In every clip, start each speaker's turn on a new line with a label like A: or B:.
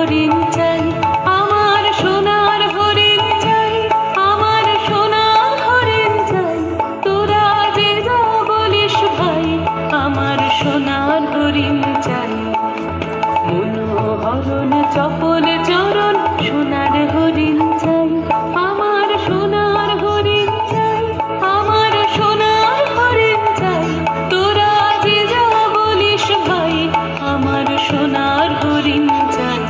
A: হরিণ চাই, আমার সোনার হরিণ চাই, আমার সোনার হরিণ চাই। তোরা যে যা বলিস ভাই, আমার সোনার হরিণ চাই। মনোহরণ চপল চরণ সোনার হরিণ চাই, আমার সোনার হরিণ চাই, আমার সোনার হরিণ চাই। তোরা যে যা বলিস ভাই, আমার সোনার হরিণ চাই।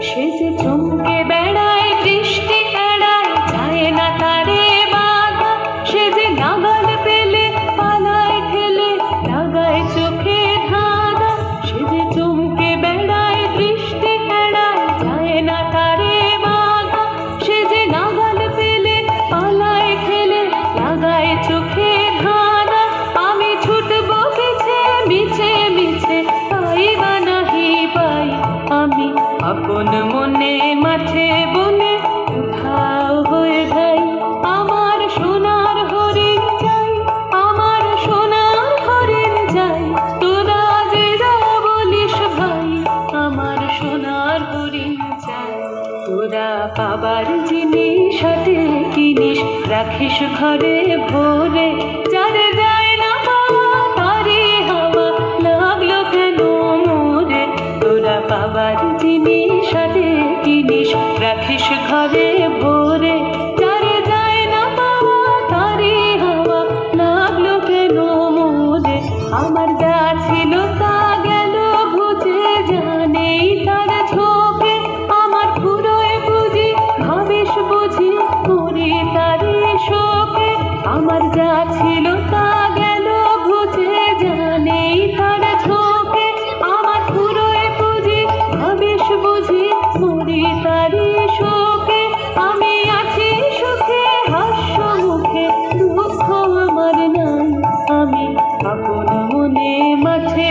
A: সে যে চমকে বেড়ায়, দৃষ্টি এড়ায়, যায় না তারে বাধা। সে যে নাগাল পেলে পালায় ঠেলে, লাগায় চোখে ধাঁধা। সে যে চমকে বেড়ায়, দৃষ্টি এড়ায়, যায় না তারে বাধা। সে যে নাগাল পেলে পালায় ঠেলে, লাগায় চোখে ধাঁধা। আমি ছুটবো পিছে মিছে মিছে, পাই বা নাহি পাই। আমি আপন মনে মাঠে বনে উধাও হয়ে যাই, আমার সোনার হরিণ চাই, আমার সোনার হরিণ চাই। তোরা যে যা বলিস ভাই, আমার সোনার হরিণ চাই। তোরা পাবার জিনিস হাতে কিনিস, রাখিস ঘরে ভরে। যারে যায় না পাওয়া তারে হাওয়া লাগলো কেন মোরে। তোরা পাবার জিনিস হাতে কিনিস, রাখিস ঘরে ভরে। যারে যায় না পাওয়া তারে হাওয়া লাগলো কেন মোরে। আমার যা ছিল তা গেল বুঝে, জানেই তার ঝোঁকে। আমার ফুরোয় বুঝি ভাবিস বুঝি, করি তারে শোকে। আমার যা ছিল তা গেল বুঝে, জানেই তার ঝোঁকে। আমার ফুরোয় বুঝি ভাবিস বুঝি, করি তারে শোকে। আমি আছি সুখে হাস্য মুখে, দুঃখ আমার নাই। আমি আপন মনে মাঠে